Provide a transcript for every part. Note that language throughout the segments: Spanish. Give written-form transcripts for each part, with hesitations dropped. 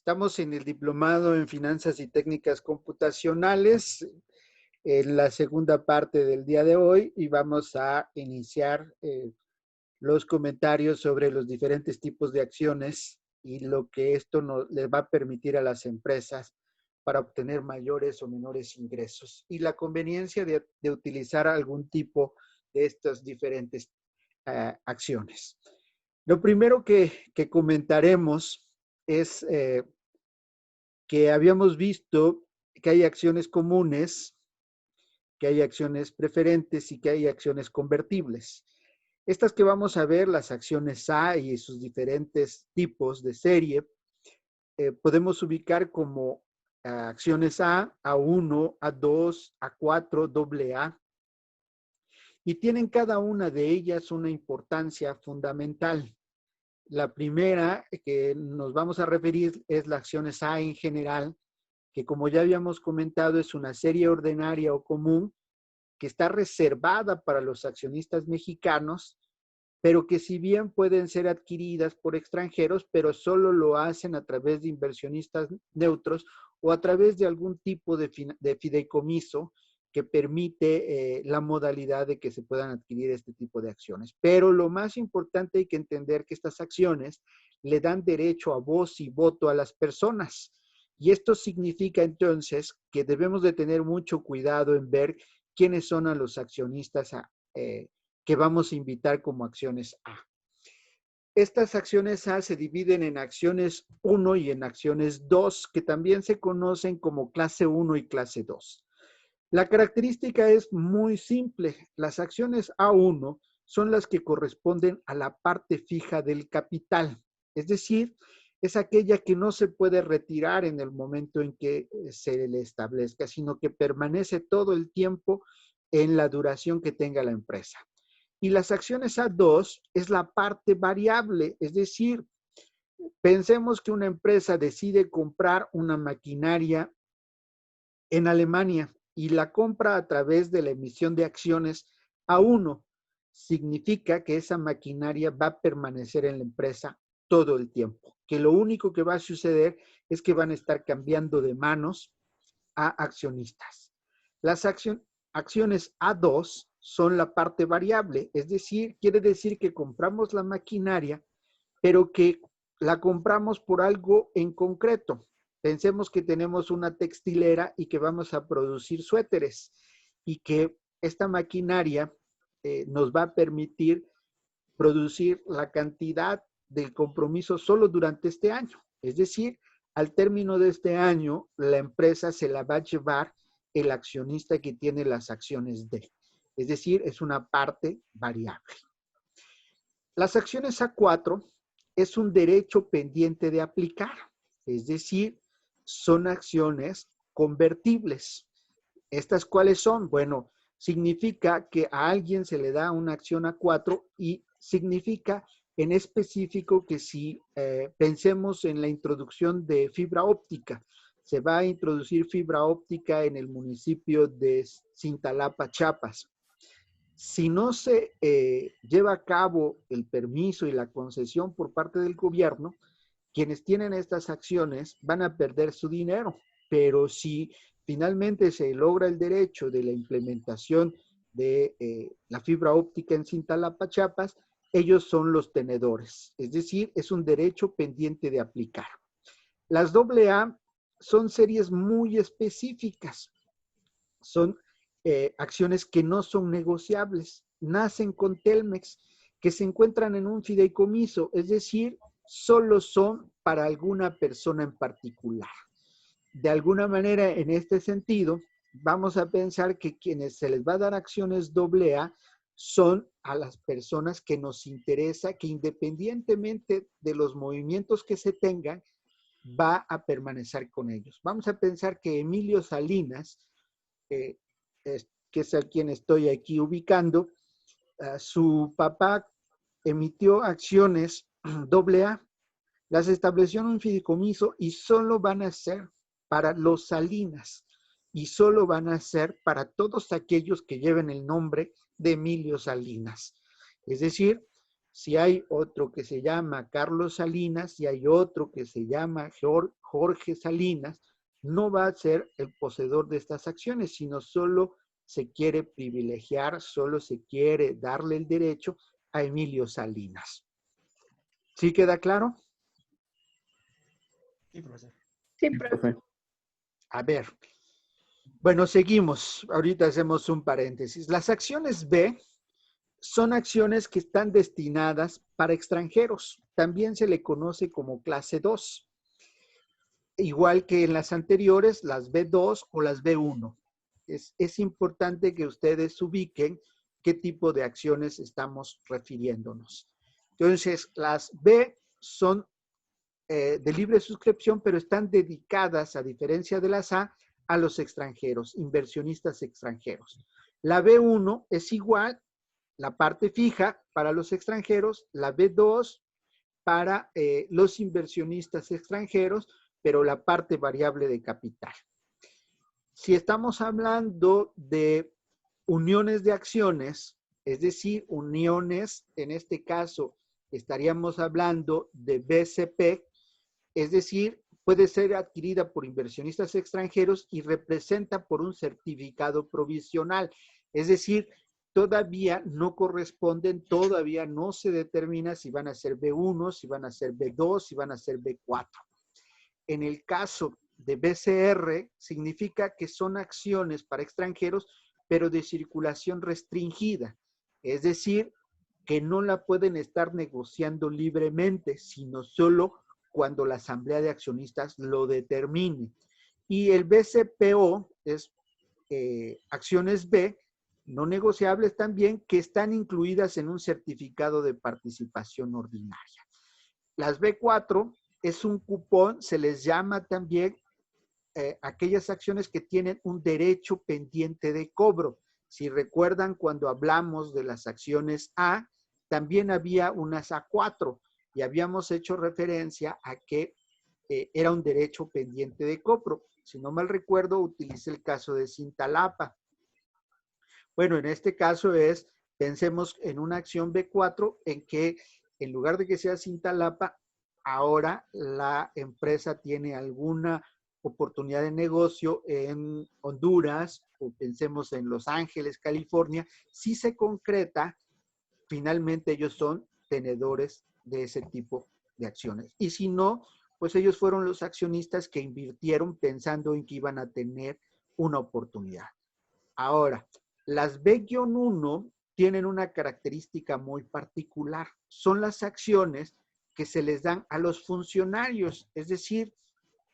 Estamos en el diplomado en Finanzas y Técnicas Computacionales, en la segunda parte del día de hoy, y vamos a iniciar los comentarios sobre los diferentes tipos de acciones y lo que esto les va a permitir a las empresas para obtener mayores o menores ingresos y la conveniencia de utilizar algún tipo de estas diferentes acciones. Lo primero que comentaremos es que habíamos visto que hay acciones comunes, que hay acciones preferentes y que hay acciones convertibles. Estas que vamos a ver, las acciones A y sus diferentes tipos de serie, podemos ubicar como acciones A, A1, A2, A4, AA, y tienen cada una de ellas una importancia fundamental. La primera que nos vamos a referir es la acciones A en general, que como ya habíamos comentado es una serie ordinaria o común que está reservada para los accionistas mexicanos, pero que si bien pueden ser adquiridas por extranjeros, pero solo lo hacen a través de inversionistas neutros o a través de algún tipo de fideicomiso que permite la modalidad de que se puedan adquirir este tipo de acciones. Pero lo más importante hay que entender que estas acciones le dan derecho a voz y voto a las personas. Y esto significa entonces que debemos de tener mucho cuidado en ver quiénes son a los accionistas que vamos a invitar como acciones A. Estas acciones A se dividen en acciones 1 y en acciones 2, que también se conocen como clase 1 y clase 2. La característica es muy simple. Las acciones A1 son las que corresponden a la parte fija del capital, es decir, es aquella que no se puede retirar en el momento en que se le establezca, sino que permanece todo el tiempo en la duración que tenga la empresa. Y las acciones A2 es la parte variable, es decir, pensemos que una empresa decide comprar una maquinaria en Alemania y la compra a través de la emisión de acciones A1. Significa que esa maquinaria va a permanecer en la empresa todo el tiempo, que lo único que va a suceder es que van a estar cambiando de manos a accionistas. Las acciones A2 son la parte variable, es decir, quiere decir que compramos la maquinaria, pero que la compramos por algo en concreto. Pensemos que tenemos una textilera y que vamos a producir suéteres y que esta maquinaria nos va a permitir producir la cantidad del compromiso solo durante este año. Es decir, al término de este año, la empresa se la va a llevar el accionista que tiene las acciones D. Es decir, es una parte variable. Las acciones A4 es un derecho pendiente de aplicar. Es decir, son acciones convertibles. ¿Estas cuáles son? Bueno, significa que a alguien se le da una acción A4 y significa en específico que si pensemos en la introducción de fibra óptica, se va a introducir fibra óptica en el municipio de Cintalapa, Chiapas. Si no se lleva a cabo el permiso y la concesión por parte del gobierno, quienes tienen estas acciones van a perder su dinero, pero si finalmente se logra el derecho de la implementación de la fibra óptica en Cintalapa, Chiapas, ellos son los tenedores, es decir, es un derecho pendiente de aplicar. Las AA son series muy específicas, son acciones que no son negociables, nacen con Telmex, que se encuentran en un fideicomiso, es decir, solo son para alguna persona en particular. De alguna manera, en este sentido, vamos a pensar que quienes se les va a dar acciones AA son a las personas que nos interesa que independientemente de los movimientos que se tengan, va a permanecer con ellos. Vamos a pensar que Emilio Salinas, que es a quien estoy aquí ubicando, su papá emitió acciones AA, las estableció en un fideicomiso y solo van a ser para los Salinas y solo van a ser para todos aquellos que lleven el nombre de Emilio Salinas. Es decir, Si hay otro que se llama Carlos Salinas y hay otro que se llama Jorge Salinas, no va a ser el poseedor de estas acciones, sino solo se quiere privilegiar, solo se quiere darle el derecho a Emilio Salinas. ¿Sí queda claro? Sí, profesor. Sí, profe. A ver. Bueno, seguimos. Ahorita hacemos un paréntesis. Las acciones B son acciones que están destinadas para extranjeros. También se le conoce como clase 2. Igual que en las anteriores, las B2 o las B1. Es importante que ustedes ubiquen qué tipo de acciones estamos refiriéndonos. Entonces, las B son de libre suscripción, pero están dedicadas, a diferencia de las a los extranjeros, inversionistas extranjeros. La B1 es igual, la parte fija para los extranjeros, la B2 para los inversionistas extranjeros, pero la parte variable de capital. Si estamos hablando de uniones de acciones, es decir, uniones, en este caso estaríamos hablando de BCP, es decir, puede ser adquirida por inversionistas extranjeros y representa por un certificado provisional. Es decir, todavía no corresponden, todavía no se determina si van a ser B1, si van a ser B2, si van a ser B4. En el caso de BCR, significa que son acciones para extranjeros, pero de circulación restringida. Es decir, que no la pueden estar negociando libremente, sino solo cuando la asamblea de accionistas lo determine. Y el BCPO es acciones B, no negociables también, que están incluidas en un certificado de participación ordinaria. Las B4 es un cupón, se les llama también aquellas acciones que tienen un derecho pendiente de cobro. Si recuerdan, cuando hablamos de las acciones A, también había unas A4 y habíamos hecho referencia a que era un derecho pendiente de cobro. Si no mal recuerdo, utilicé el caso de Cintalapa. Bueno, en este caso pensemos en una acción B4 en que en lugar de que sea Cintalapa, ahora la empresa tiene alguna oportunidad de negocio en Honduras, o pensemos en Los Ángeles, California. Si se concreta, finalmente ellos son tenedores de ese tipo de acciones. Y si no, pues ellos fueron los accionistas que invirtieron pensando en que iban a tener una oportunidad. Ahora, las B-1 tienen una característica muy particular. Son las acciones que se les dan a los funcionarios. Es decir,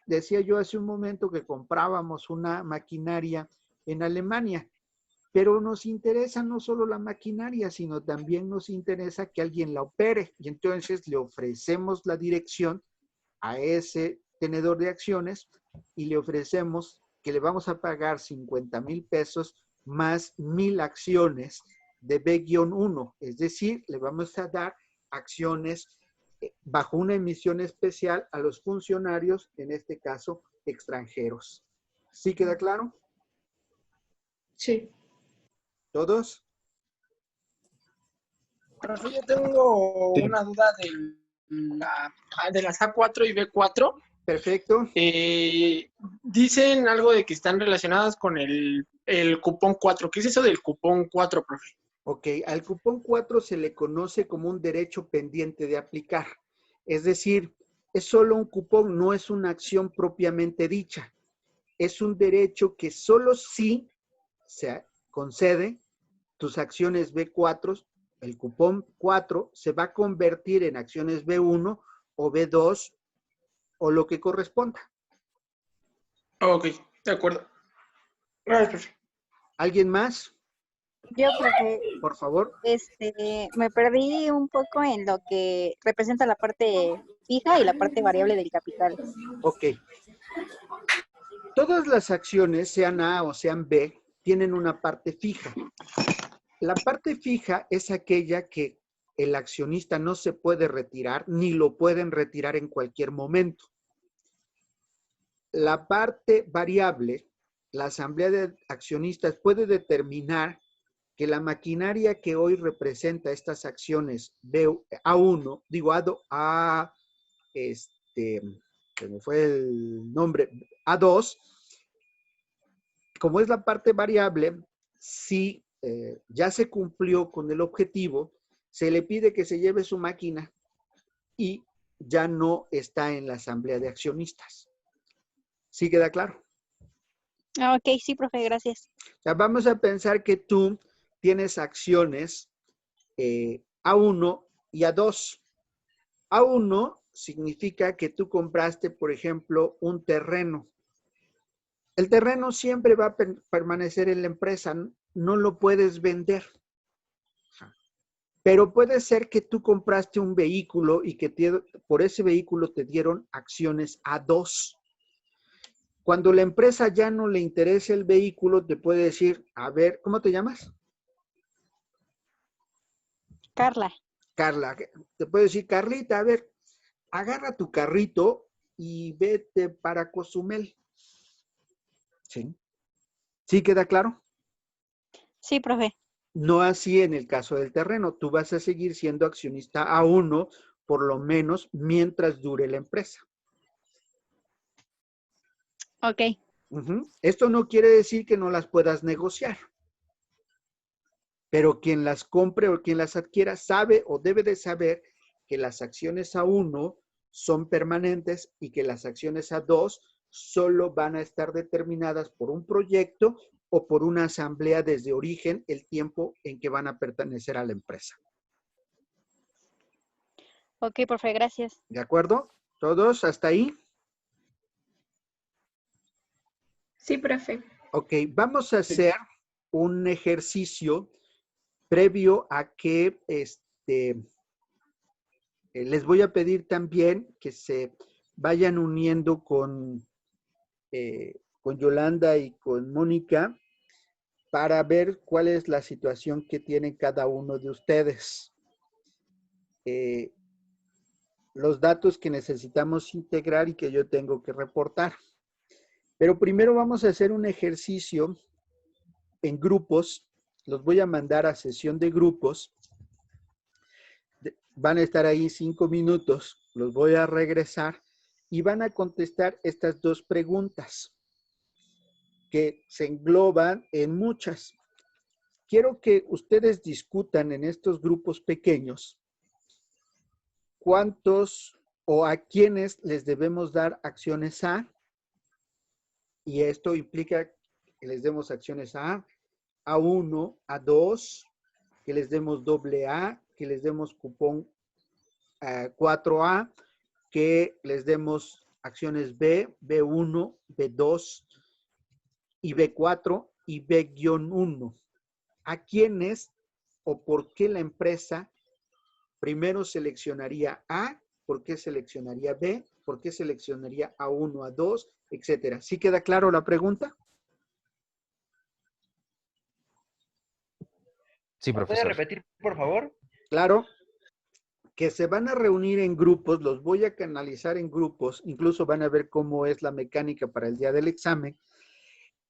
decía yo hace un momento que comprábamos una maquinaria en Alemania, pero nos interesa no solo la maquinaria, sino también nos interesa que alguien la opere. Y entonces le ofrecemos la dirección a ese tenedor de acciones y le ofrecemos que le vamos a pagar 50,000 pesos más 1,000 acciones de B-1. Es decir, le vamos a dar acciones bajo una emisión especial a los funcionarios, en este caso, extranjeros. ¿Sí queda claro? Sí. ¿Todos? Profe, yo tengo una duda de las A4 y B4. Perfecto. Dicen algo de que están relacionadas con el cupón 4. ¿Qué es eso del cupón 4, profe? Ok, al cupón 4 se le conoce como un derecho pendiente de aplicar. Es decir, es solo un cupón, no es una acción propiamente dicha. Es un derecho que solo si se concede, tus acciones B4, el cupón 4, se va a convertir en acciones B1 o B2 o lo que corresponda. Ok, de acuerdo. Gracias, profe. ¿Alguien más? Yo, profe, Por favor. me perdí un poco en lo que representa la parte fija y la parte variable del capital. Ok. Todas las acciones, sean A o sean B, tienen una parte fija. La parte fija es aquella que el accionista no se puede retirar ni lo pueden retirar en cualquier momento. La parte variable, la asamblea de accionistas puede determinar que la maquinaria que hoy representa estas acciones A1, digo se me fue el nombre, A2, como es la parte variable, si ya se cumplió con el objetivo, se le pide que se lleve su máquina y ya no está en la asamblea de accionistas. ¿Sí queda claro? Ah, ok, sí, profe, gracias. O sea, vamos a pensar que tú tienes acciones A1 y A2. A1 significa que tú compraste, por ejemplo, un terreno. El terreno siempre va a permanecer en la empresa, no lo puedes vender. Pero puede ser que tú compraste un vehículo y que por ese vehículo te dieron acciones A2. Cuando la empresa ya no le interesa el vehículo, te puede decir, a ver, ¿cómo te llamas? Carla. Carla. Te puede decir, Carlita, a ver, agarra tu carrito y vete para Cozumel. ¿Sí? ¿Sí queda claro? Sí, profe. No así en el caso del terreno. Tú vas a seguir siendo accionista A1, por lo menos mientras dure la empresa. Ok. Esto no quiere decir que no las puedas negociar, pero quien las compre o quien las adquiera sabe o debe de saber que las acciones A1 son permanentes y que las acciones A2 solo van a estar determinadas por un proyecto o por una asamblea desde origen el tiempo en que van a pertenecer a la empresa. Ok, profe, gracias. ¿De acuerdo? ¿Todos hasta ahí? Sí, profe. Ok, vamos a hacer un ejercicio previo a que les voy a pedir también que se vayan uniendo con Yolanda y con Mónica para ver cuál es la situación que tiene cada uno de ustedes. Los datos que necesitamos integrar y que yo tengo que reportar. Pero primero vamos a hacer un ejercicio en grupos. Los voy a mandar a sesión de grupos. Van a estar ahí 5 minutos. Los voy a regresar y van a contestar estas dos preguntas que se engloban en muchas. Quiero que ustedes discutan en estos grupos pequeños cuántos o a quiénes les debemos dar acciones A, y esto implica que les demos acciones A, A1, A2, que les demos doble A, que les demos cupón 4A, que les demos acciones B, B1, B2 y B4 y B-1. ¿A quiénes o por qué la empresa primero seleccionaría A? ¿Por qué seleccionaría B? ¿Por qué seleccionaría A1, A2, etcétera? ¿Sí queda claro la pregunta? Sí, ¿Me puede profesor. repetir, por favor? Claro. Que se van a reunir en grupos, los voy a canalizar en grupos, incluso van a ver cómo es la mecánica para el día del examen,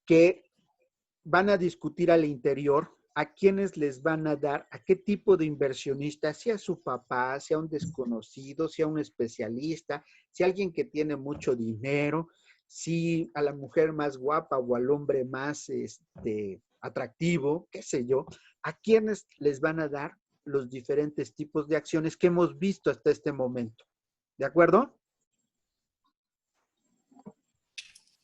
que van a discutir al interior a quiénes les van a dar, a qué tipo de inversionista, sea su papá, sea un desconocido, sea un especialista, si alguien que tiene mucho dinero, si a la mujer más guapa o al hombre más atractivo, qué sé yo, a quiénes les van a dar los diferentes tipos de acciones que hemos visto hasta este momento. ¿De acuerdo?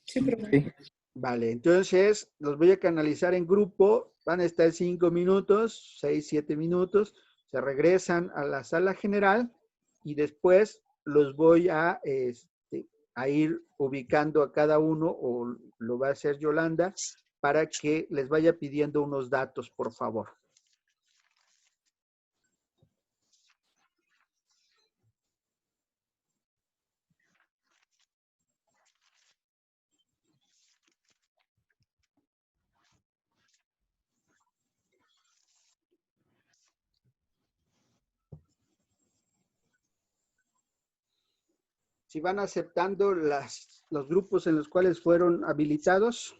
Sí, profe. Vale, entonces los voy a canalizar en grupo, van a estar 5 minutos, 6, 7 minutos, se regresan a la sala general y después los voy a ir ubicando a cada uno, o lo va a hacer Yolanda, para que les vaya pidiendo unos datos, por favor. Si van aceptando los grupos en los cuales fueron habilitados.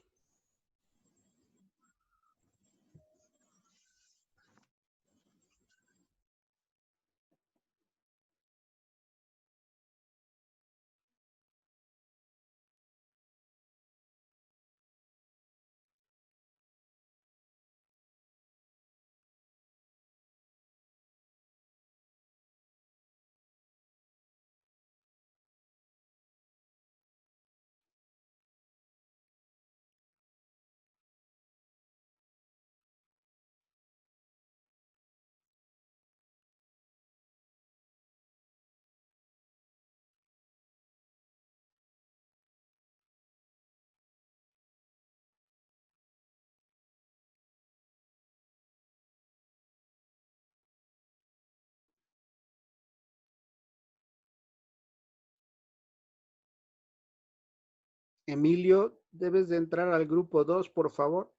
Emilio, debes de entrar al grupo 2, por favor.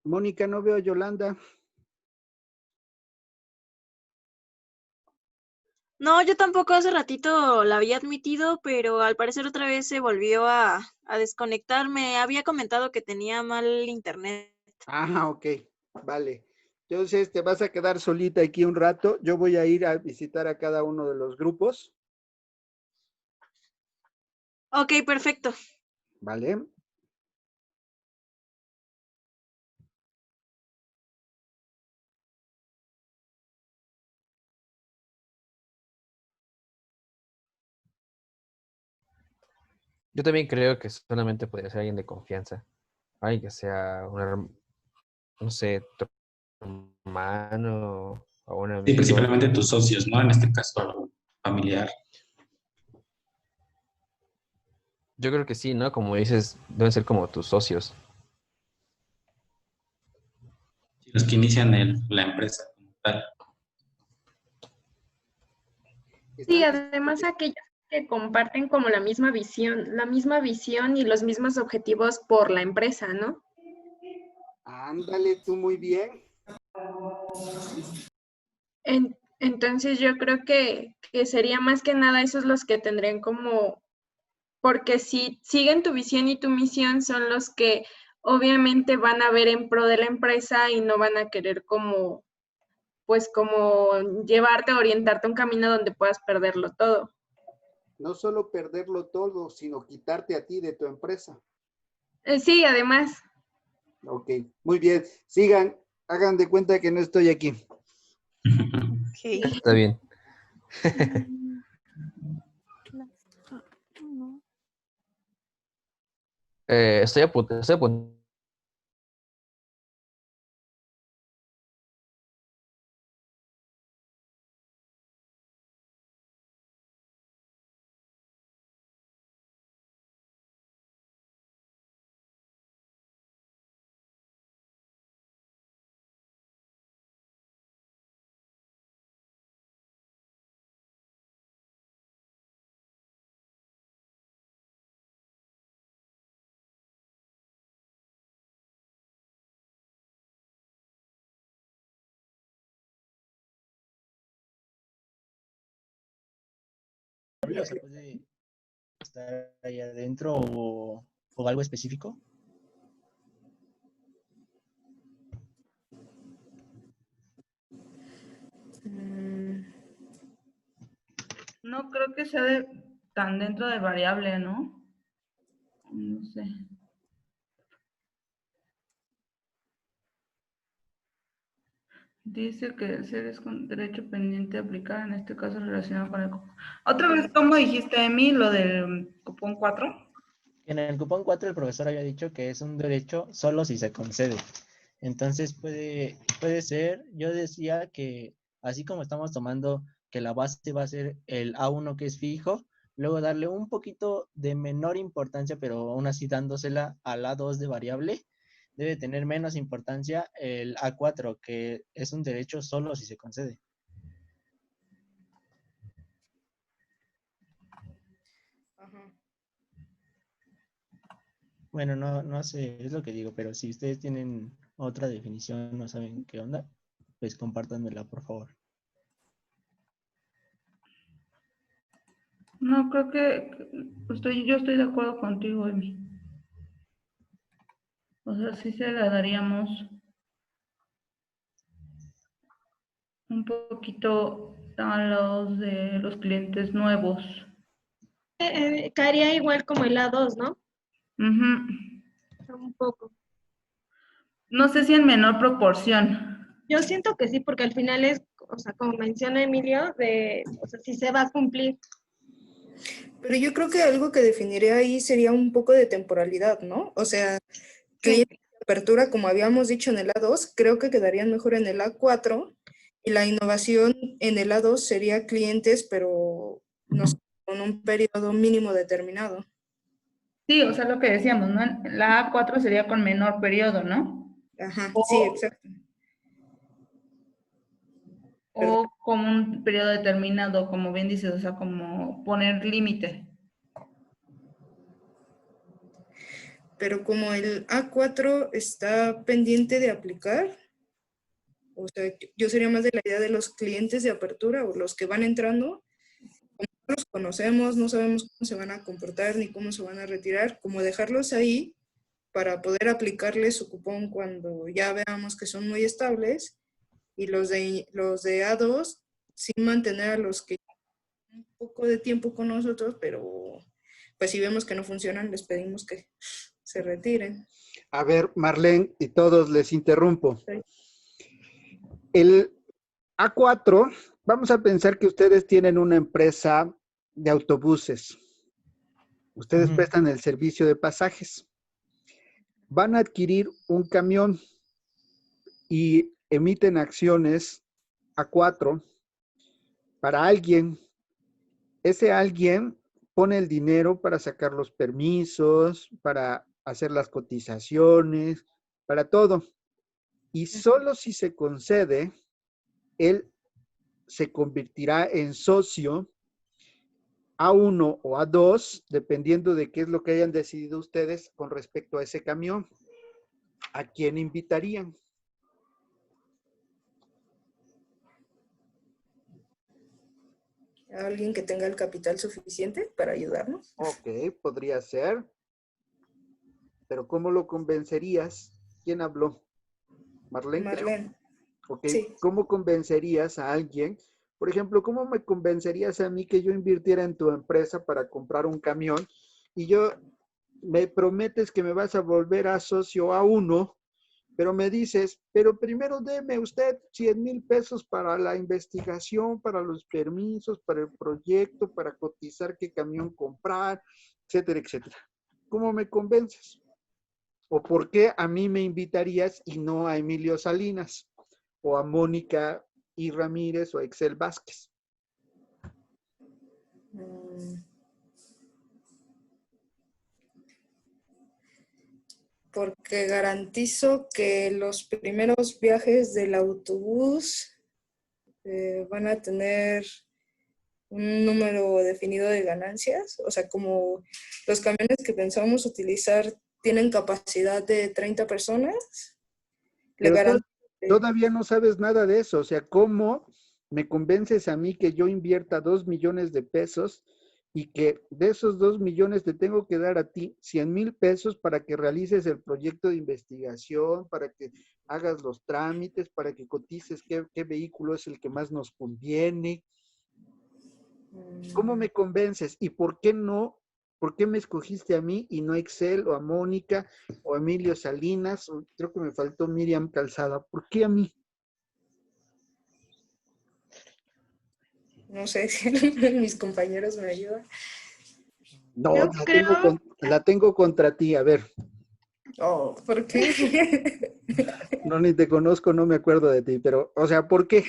Mónica, no veo a Yolanda. No, yo tampoco hace ratito la había admitido, pero al parecer otra vez se volvió a desconectar. Me había comentado que tenía mal internet. Ah, ok, vale. Entonces te vas a quedar solita aquí un rato. Yo voy a ir a visitar a cada uno de los grupos. Ok, perfecto. Vale. Yo también creo que solamente podría ser alguien de confianza. Alguien que sea no sé, tu hermano o un Sí, amigo. principalmente tus socios, ¿no? En este caso, familiar. Yo creo que sí, ¿no? Como dices, deben ser como tus socios. Los que inician la empresa como tal. Sí, además aquellos que comparten como la misma visión y los mismos objetivos por la empresa, ¿no? Ándale, tú muy bien. Entonces yo creo que sería más que nada esos los que tendrían como, porque si siguen tu visión y tu misión son los que obviamente van a ver en pro de la empresa y no van a querer como, pues como llevarte, orientarte a un camino donde puedas perderlo todo. No solo perderlo todo, sino quitarte a ti de tu empresa. Sí, además. Ok, muy bien. Sigan, hagan de cuenta que no estoy aquí. Okay. Está bien. Estoy a punto. ¿Se puede estar ahí adentro o algo específico? No creo que sea tan dentro de variable, ¿no? No sé. Dice que el ser es con derecho pendiente a aplicar, en este caso relacionado con el cupón. Otra vez, ¿cómo dijiste, Emi, lo del cupón 4? En el cupón 4 el profesor había dicho que es un derecho solo si se concede. Entonces puede ser, yo decía que así como estamos tomando que la base va a ser el A1 que es fijo, luego darle un poquito de menor importancia, pero aún así dándosela al A2 de variable, debe tener menos importancia el A4, que es un derecho solo si se concede. Ajá. Bueno, no sé, es lo que digo, pero si ustedes tienen otra definición, no saben qué onda, pues compártanmela, por favor. No, creo que yo estoy de acuerdo contigo, Emi. O sea, sí se la daríamos un poquito a los de los clientes nuevos. Caería igual como el A2, ¿no? Ujú. Un poco. No sé si en menor proporción. Yo siento que sí, porque al final es, o sea, como menciona Emilio, o sea, sí se va a cumplir. Pero yo creo que algo que definiría ahí sería un poco de temporalidad, ¿no? O sea, clientes de apertura, como habíamos dicho en el A2, creo que quedarían mejor en el A4 y la innovación en el A2 sería clientes, pero no sé, con un periodo mínimo determinado. Sí, o sea, lo que decíamos, ¿no? La A4 sería con menor periodo, ¿no? Ajá, O- sí, exacto. O como un periodo determinado, como bien dices, o sea, como poner límite. Pero como el A4 está pendiente de aplicar, o sea, yo sería más de la idea de los clientes de apertura o los que van entrando, como no los conocemos, no sabemos cómo se van a comportar ni cómo se van a retirar, como dejarlos ahí para poder aplicarles su cupón cuando ya veamos que son muy estables, y los de A2 sin mantener a los que un poco de tiempo con nosotros, pero pues si vemos que no funcionan, les pedimos que se retiren. A ver, Marlene, y todos les interrumpo. Sí. El A4, vamos a pensar que ustedes tienen una empresa de autobuses. Ustedes prestan el servicio de pasajes. Van a adquirir un camión y emiten acciones A4 para alguien. Ese alguien pone el dinero para sacar los permisos, para hacer las cotizaciones, para todo. Y solo si se concede, él se convertirá en socio A1 o A2, dependiendo de qué es lo que hayan decidido ustedes con respecto a ese camión. ¿A quién invitarían? ¿A alguien que tenga el capital suficiente para ayudarnos? Ok, podría ser. Pero ¿cómo lo convencerías? ¿Quién habló? Marlene, creo. Marlene. Ok, Sí. ¿cómo convencerías a alguien? Por ejemplo, ¿cómo me convencerías a mí que yo invirtiera en tu empresa para comprar un camión y yo me prometes que me vas a volver a socio A1, pero me dices, pero primero deme usted 100,000 pesos para la investigación, para los permisos, para el proyecto, para cotizar qué camión comprar, etcétera, etcétera? ¿Cómo me convences? ¿O por qué a mí me invitarías y no a Emilio Salinas? O a Mónica y Ramírez o a Excel Vázquez. Porque garantizo que los primeros viajes del autobús van a tener un número definido de ganancias. O sea, como los camiones que pensamos utilizar tienen capacidad de 30 personas, le Pero garantizo todavía no sabes nada de eso. O sea, ¿cómo me convences a mí que yo invierta 2 millones de pesos y que de esos 2 millones te tengo que dar a ti 100,000 pesos para que realices el proyecto de investigación, para que hagas los trámites, para que cotices qué vehículo es el que más nos conviene? ¿Cómo me convences? ¿Y por qué no? ¿Por qué me escogiste a mí y no a Excel o a Mónica o a Emilio Salinas? Creo que me faltó Miriam Calzada. ¿Por qué a mí? No sé si mis compañeros me ayudan. No, Yo creo, la tengo contra ti. A ver, Oh, ¿por qué? no, ni te conozco, no me acuerdo de ti, pero, o sea, ¿por qué?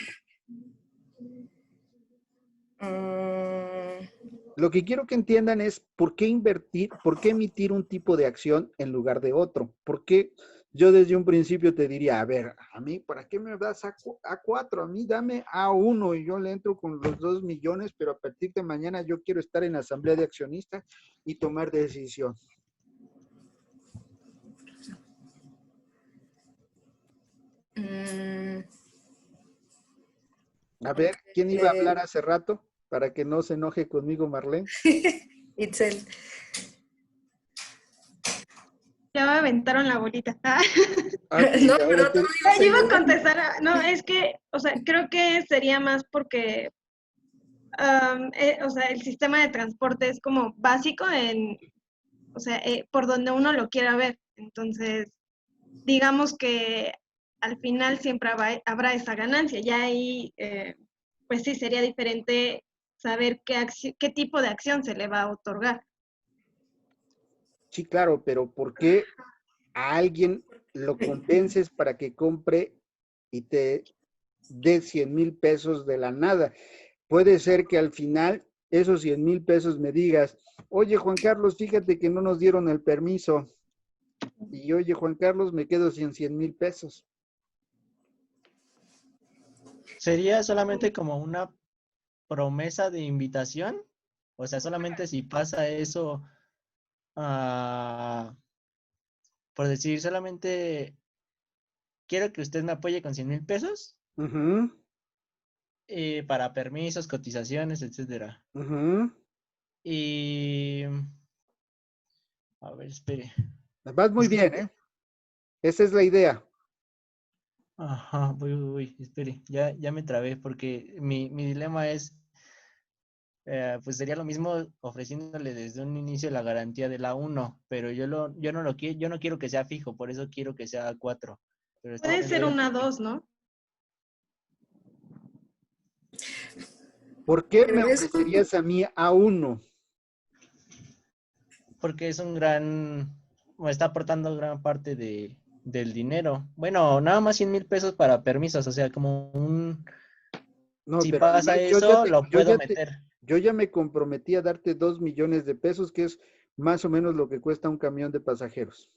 Lo que quiero que entiendan es por qué invertir, por qué emitir un tipo de acción en lugar de otro. ¿Por qué yo desde un principio te diría, a ver, a mí, ¿para qué me das A4? A mí dame A1 y yo le entro con los 2 millones, pero a partir de mañana yo quiero estar en la asamblea de accionistas y tomar decisión. A ver, ¿quién iba a hablar hace rato? Para que no se enoje conmigo, Marlene. Itzel. Ya me aventaron la bolita. Okay, No, ahora pero tú ibas a Yo iba a ayudar. contestar. No, es que, o sea, creo que sería más porque, o sea, el sistema de transporte es como básico o sea, por donde uno lo quiera ver. Entonces, digamos que al final siempre habrá esa ganancia. Ya ahí, pues sí, sería diferente saber qué tipo de acción se le va a otorgar. Sí, claro, pero ¿por qué a alguien lo convences para que compre y te dé 100,000 pesos de la nada? Puede ser que al final esos 100,000 pesos me digas, oye Juan Carlos, fíjate que no nos dieron el permiso. Y oye Juan Carlos, me quedo sin 100,000 pesos. ¿Sería solamente como una promesa de invitación? O sea, solamente si pasa eso, por decir, solamente quiero que usted me apoye con 100,000 pesos Ujú, para permisos, cotizaciones, etcétera. ujú. Y, a ver, espere. Vas muy Es que bien, ¿eh? Esa es la idea. Ajá, espere, ya me trabé porque mi dilema es, pues sería lo mismo ofreciéndole desde un inicio la garantía de la 1, pero yo no lo quiero, yo no quiero que sea fijo, por eso quiero que sea 4. Pero estoy Puede ser pensando una 2, ¿no? ¿Por qué Pero me es como- ofrecerías a mí a uno? porque es me está aportando gran parte del dinero. Bueno, nada más 100,000 pesos para permisos, o sea, No, si pero pasa además eso, lo puedo meter. yo ya me comprometí a darte 2 millones de pesos, que es más o menos lo que cuesta un camión de pasajeros.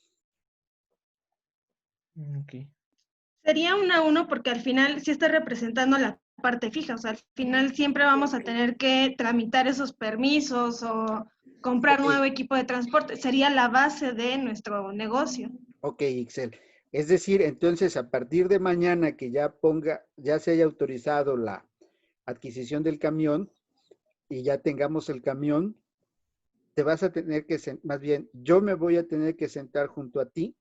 Ok. Sería una 1 porque al final sí está representando la parte fija, o sea, al final siempre vamos a tener que tramitar esos permisos o comprar Ok, nuevo equipo de transporte. Sería la base de nuestro negocio. ok, Ixel. Es decir, entonces a partir de mañana que ya se haya autorizado la adquisición del camión y ya tengamos el camión, te vas a tener que, más bien, yo me voy a tener que sentar junto a ti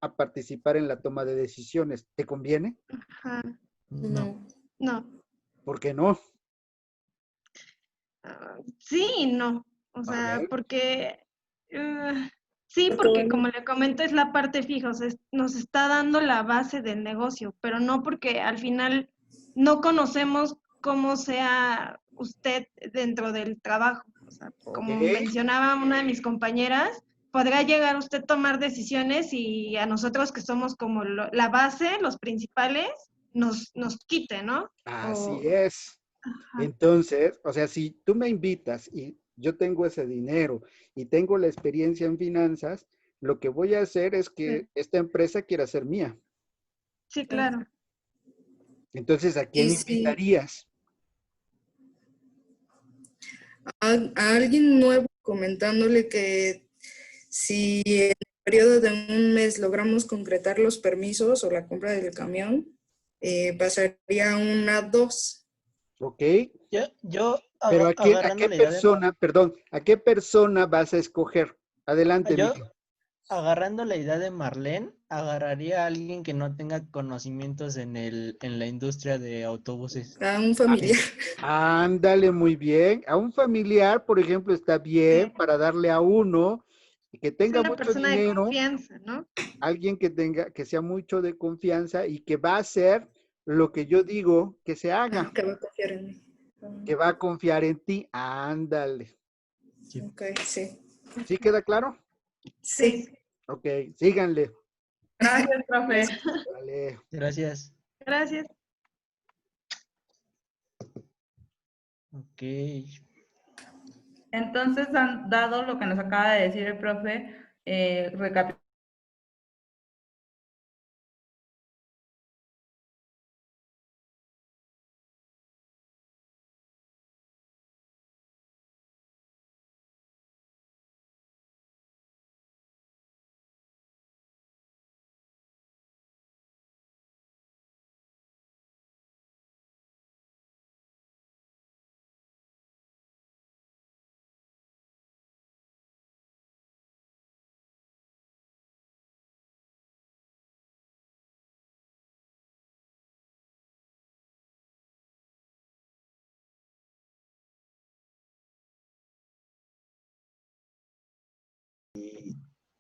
a participar en la toma de decisiones. ¿Te conviene? Ajá. No. No. ¿Por qué no? Sí y no. O A sea, ver. porque sí, Porque porque bueno, como le comento, es la parte fija, o sea, nos está dando la base del negocio, pero no porque al final no conocemos cómo sea usted dentro del trabajo. O sea, Ok. como mencionaba una de mis compañeras, podrá llegar usted a tomar decisiones y a nosotros que somos como la base, los principales, nos quite, ¿no? Así O, es. ajá. Entonces, o sea, si tú me invitas y yo tengo ese dinero y tengo la experiencia en finanzas, lo que voy a hacer es que Sí, esta empresa quiera ser mía. sí, claro. Entonces, ¿a quién y si invitarías? a alguien nuevo comentándole que si en el periodo de un mes logramos concretar los permisos o la compra del camión, pasaría a una 2. ¿Ok? Yo Pero a agarrando qué la idea de persona, perdón, a qué persona vas a escoger? Adelante, Yo, Miguel. agarrando la idea de Marlene, agarraría a alguien que no tenga conocimientos en la industria de autobuses. A un familiar. Ándale, muy bien. A un familiar, por ejemplo, está bien para darle a uno que Es tenga una mucho persona de dinero, confianza, ¿no? alguien que sea mucho de confianza y que va a hacer lo que yo digo que se haga, Que va a confiar en mí. que va a confiar en ti. Ándale. Ok, sí. ¿Sí queda claro? Sí. Ok, síganle. Gracias, profe. Vale. Gracias. Gracias. Ok. Entonces, dado lo que nos acaba de decir el profe, recapitulando.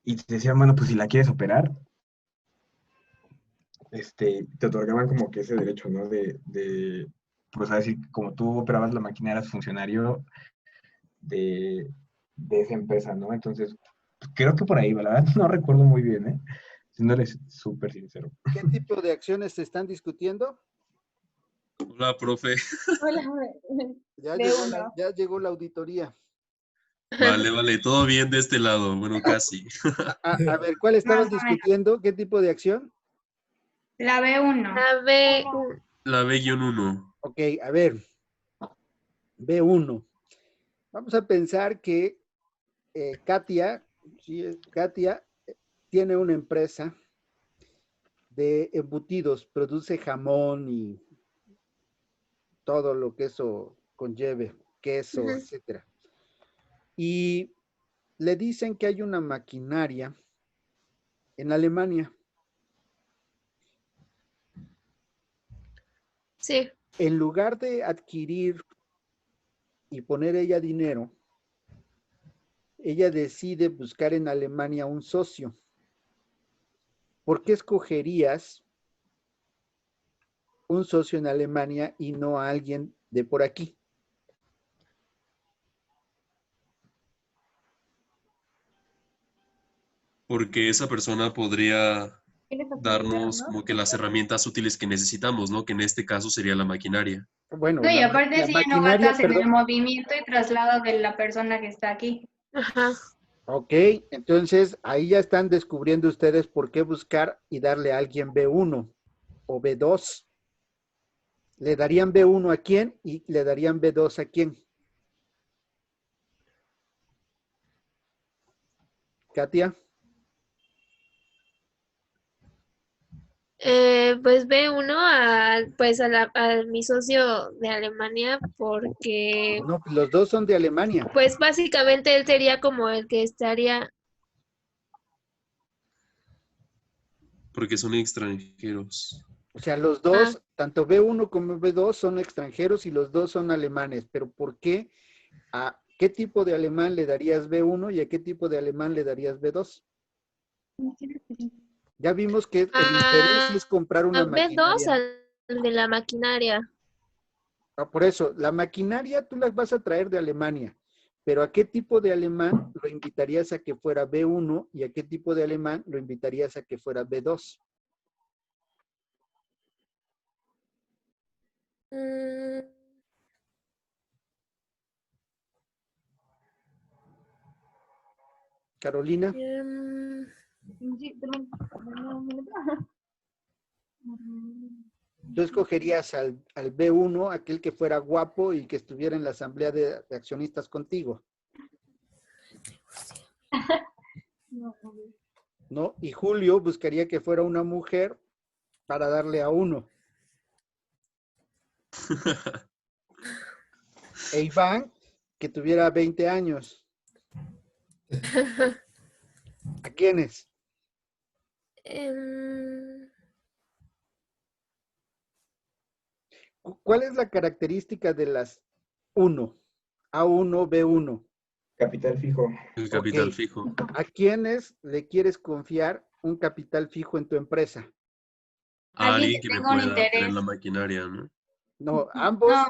Y te decían, bueno, pues si la quieres operar, te otorgaban como que ese derecho, ¿no? Pues a decir, como tú operabas la máquina, eras funcionario de esa empresa, ¿no? Entonces, creo que por ahí, la verdad, no recuerdo muy bien, ¿eh? Siéndoles súper sincero. ¿Qué tipo de acciones se están discutiendo? Hola, profe. Hola, B1. Ya llegó la auditoría. Vale, vale, todo bien de este lado. Bueno, casi. A ver, ¿cuál estaban Más o menos. discutiendo? ¿Qué tipo de acción? La B1. La B, La B-1. Ok, a ver, B1. Vamos a pensar que Katia, sí, Katia tiene una empresa de embutidos, produce jamón y todo lo que eso conlleve, queso, ujú. etcétera. Y le dicen que hay una maquinaria en Alemania. Sí. En lugar de adquirir y poner ella dinero, ella decide buscar en Alemania un socio. ¿Por qué escogerías un socio en Alemania y no a alguien de por aquí? Porque esa persona podría Tiene facilidad, darnos ¿no? como que las herramientas útiles que necesitamos, ¿no? Que en este caso sería la maquinaria. Bueno, No, y aparte la si ya no maquinaria, gastas en el perdón. movimiento y traslado de la persona que está aquí. Ajá. Ok, entonces ahí ya están descubriendo ustedes por qué buscar y darle a alguien B1 o B2. ¿Le darían B1 a quién y le darían B2 a quién? Katia. Pues B1 pues a mi socio de Alemania porque No, los dos son de Alemania. pues básicamente él sería como el que estaría, Porque son extranjeros. O sea, los dos, tanto B1 como B2 son extranjeros y los dos son alemanes. Pero ¿por qué? ¿A qué tipo de alemán le darías B1 y a qué tipo de alemán le darías B2? Ya vimos que el interés es comprar a una B2 maquinaria. al de la maquinaria. Por eso, la maquinaria tú las vas a traer de Alemania, pero ¿a qué tipo de alemán lo invitarías a que fuera B1 y a qué tipo de alemán lo invitarías a que fuera B2? Mm, Carolina, Sí, perdón. tú escogerías al B1, aquel que fuera guapo y que estuviera en la asamblea de accionistas contigo, ¿no? Y Julio buscaría que fuera una mujer para darle a uno. E Iván, que tuviera 20 años. ¿A quiénes? em, ¿Cuál es la característica de las 1? A1, B1. Capital fijo. El Ok. capital fijo. ¿A quiénes le quieres confiar un capital fijo en tu empresa? A Alguien alguien que que me tenga un pueda tener interés. la maquinaria, ¿no? No, ambos. No,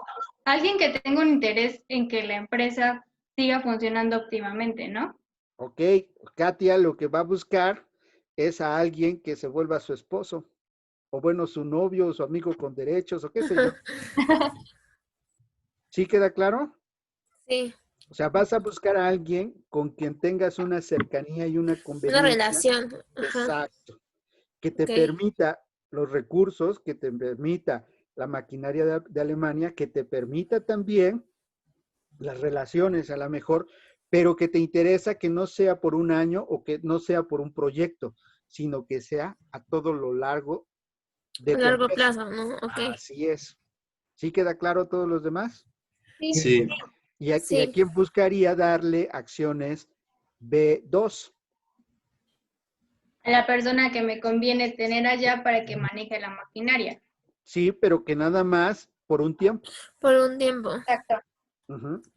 alguien que tenga un interés en que la empresa siga funcionando óptimamente, ¿no? Ok, Katia lo que va a buscar es a alguien que se vuelva su esposo, o bueno, su novio, o su amigo con derechos, o qué sé yo. ¿Sí queda claro? sí, O sea, vas a buscar a alguien con quien tengas una cercanía y una una conveniencia. relación. Ajá. Exacto. Que te Ok. permita los recursos, que te permita la maquinaria de Alemania, que te permita también las relaciones a lo mejor, pero que te interesa que no sea por un año o que no sea por un proyecto, sino que sea a todo lo largo de A tu largo empresa. plazo, ¿no? Ok. Así es. ¿Sí queda claro todos los demás? Sí. Sí. ¿Y a Sí. quién buscaría darle acciones B2? A la persona que me conviene tener allá para que maneje la maquinaria. Sí, pero que nada más por un tiempo. Por un tiempo. Exacto.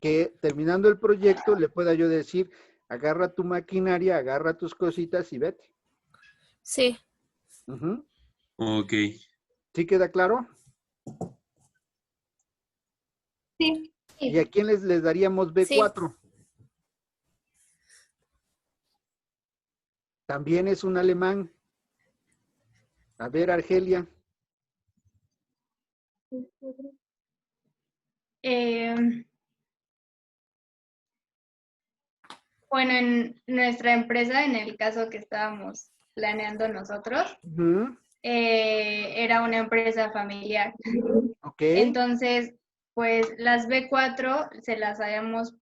Que terminando el proyecto le pueda yo decir, agarra tu maquinaria, agarra tus cositas y vete. Sí. Ok. ¿Sí queda claro? Sí. ¿Y a quién les daríamos B4? También es un alemán. A ver, Argelia. Bueno, en nuestra empresa, en el caso que estábamos planeando nosotros, era una empresa familiar. Ok. Entonces, pues las B4 se las habíamos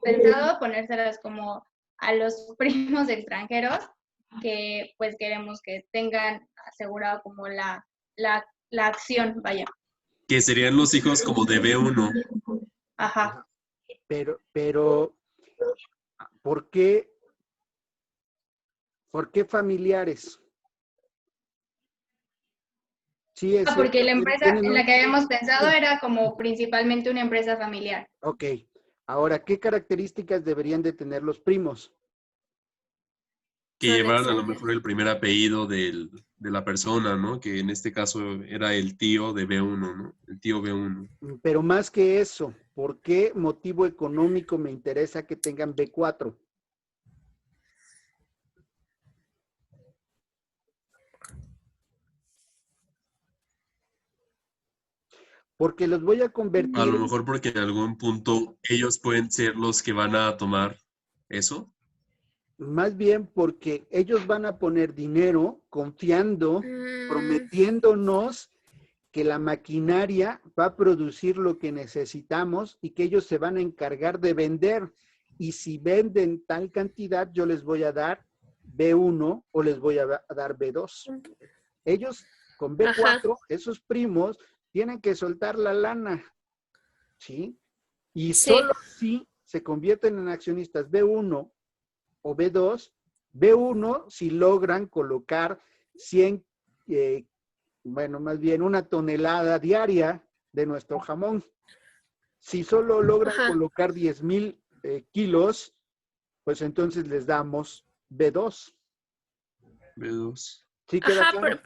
pensado ponérselas como a los primos extranjeros que pues queremos que tengan asegurado como la acción, vaya. Que serían los hijos como de B1. Ajá. Pero, ¿por qué familiares? Sí, es Porque cierto, la empresa tienen en la un- que habíamos pensado era como principalmente una empresa familiar. Ok. Ahora, ¿qué características deberían de tener los primos? Que llevaran a lo mejor el primer apellido de la persona, ¿no? Que en este caso era el tío de B1, ¿no? El tío B1. Pero más que eso, ¿por qué motivo económico me interesa que tengan B4? Porque los voy a convertir. A lo mejor porque en algún punto ellos pueden ser los que van a tomar eso. Más bien porque ellos van a poner dinero confiando, prometiéndonos que la maquinaria va a producir lo que necesitamos y que ellos se van a encargar de vender. Y si venden tal cantidad, yo les voy a dar B1 o les voy a dar B2. Ellos con B4, esos primos, tienen que soltar la lana, ¿sí? Y solo si se convierten en accionistas B1 o B2, B1 si logran colocar 100, más bien 1 tonelada diaria de nuestro jamón. Si solo logran colocar 10,000 kilos, pues entonces les damos B2. B2. ¿Sí queda claro?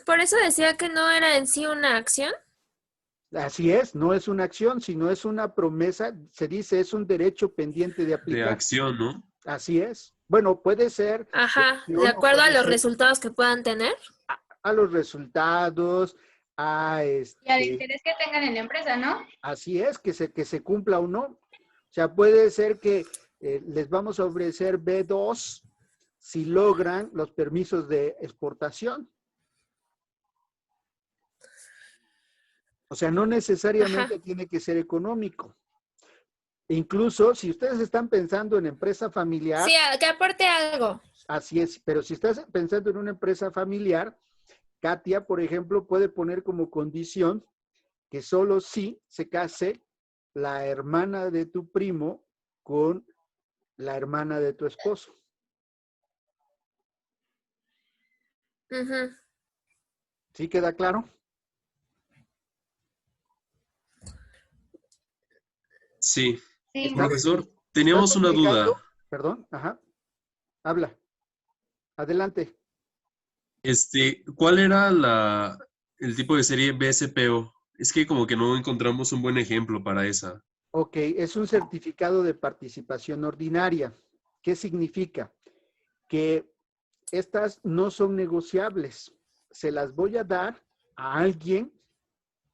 Por eso decía que no era en sí una acción. Así es, no es una acción, sino es una promesa, se dice, es un derecho pendiente de aplicar. De acción, ¿no? Así es. Bueno, puede ser. De acuerdo a los resultados que puedan tener. A los resultados, Y al interés que tengan en la empresa, ¿no? Así es, que se cumpla o no. O sea, puede ser que les vamos a ofrecer B2 si logran los permisos de exportación. O sea, no necesariamente tiene que ser económico. Incluso si ustedes están pensando en empresa familiar. Sí, que aporte algo. Así es, pero si estás pensando en una empresa familiar, Katia, por ejemplo, puede poner como condición que solo si se case la hermana de tu primo con la hermana de tu esposo. ¿Sí queda claro? Sí. Sí. Profesor, teníamos una duda. Perdón, habla. Adelante. ¿Cuál era el tipo de serie BSPO? Es que como que no encontramos un buen ejemplo para esa. Ok, es un certificado de participación ordinaria. ¿Qué significa? Que estas no son negociables. Se las voy a dar a alguien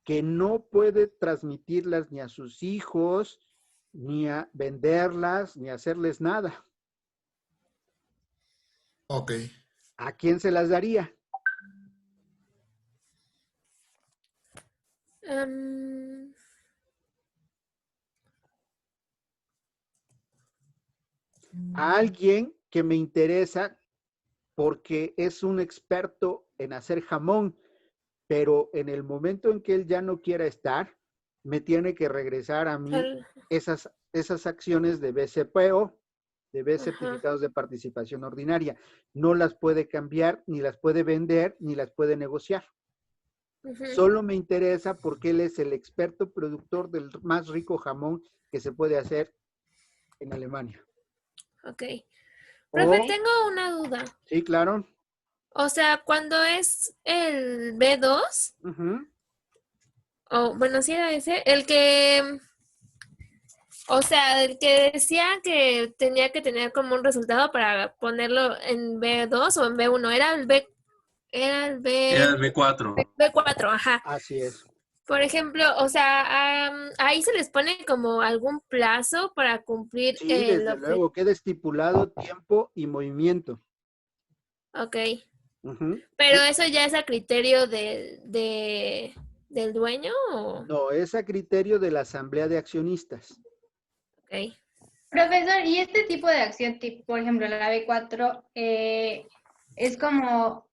que no puede transmitirlas ni a sus hijos, ni a venderlas, ni a hacerles nada. Ok. ¿A quién se las daría? A alguien que me interesa porque es un experto en hacer jamón, pero en el momento en que él ya no quiera estar, me tiene que regresar a mí esas acciones de BCPO, de B certificados de participación ordinaria. No las puede cambiar, ni las puede vender, ni las puede negociar. Solo me interesa porque él es el experto productor del más rico jamón que se puede hacer en Alemania. Ok. Profe, tengo una duda. Sí, claro. O sea, cuando es el B2, bueno, sí era ese, el que decía que tenía que tener como un resultado para ponerlo en B2 o en B1, era el B4. Era el B4. B4, ajá. Así es. Por ejemplo, o sea, ahí se les pone como algún plazo para cumplir Sí, el desde luego, queda estipulado tiempo y movimiento. Ok. Ujú. Pero eso ya es a criterio del dueño o... No, es a criterio de la asamblea de accionistas. Ok. Profesor, ¿y este tipo de acción, por ejemplo, la B4, es como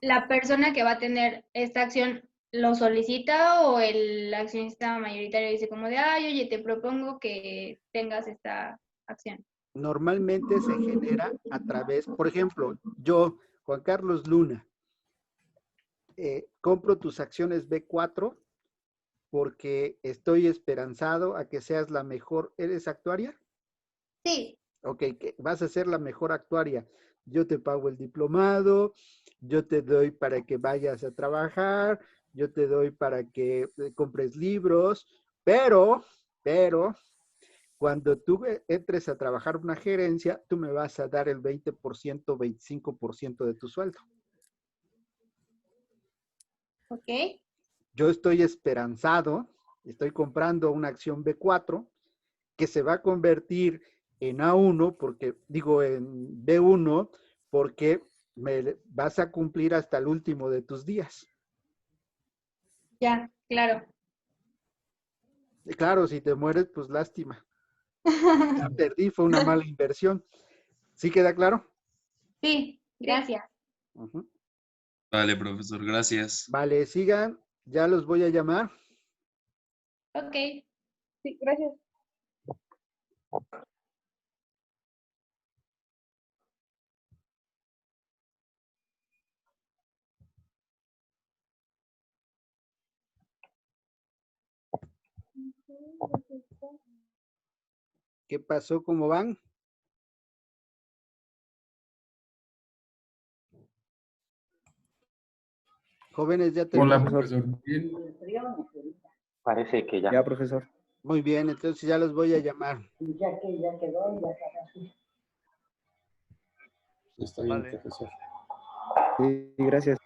la persona que va a tener esta acción lo solicita o el accionista mayoritario dice como de, ay, oye, te propongo que tengas esta acción? Normalmente se genera a través, por ejemplo, yo, Juan Carlos Luna, compro tus acciones B4 porque estoy esperanzado a que seas la mejor. ¿Eres actuaria? Sí. Ok, que vas a ser la mejor actuaria. Yo te pago el diplomado, yo te doy para que vayas a trabajar, yo te doy para que compres libros, pero, cuando tú entres a trabajar una gerencia, tú me vas a dar el 20%, 25% de tu sueldo. Ok. Yo estoy esperanzado, estoy comprando una acción B4 que se va a convertir en A1, porque digo en B1, porque me vas a cumplir hasta el último de tus días. Ya, claro. Y claro, si te mueres, pues lástima. Ya perdí, fue una mala inversión. ¿Sí queda claro? Sí, gracias. Ujú. Vale, profesor, gracias. Vale, sigan, ya los voy a llamar. Ok. Sí, gracias. ¿Qué pasó? ¿Cómo van? Jóvenes, ya Hola, terminaron. profesor. Bien. Parece que ya. Ya, profesor. Muy bien, entonces ya los voy a llamar. Ya quedó, ya está. Está bien, Vale. profesor. Sí, gracias.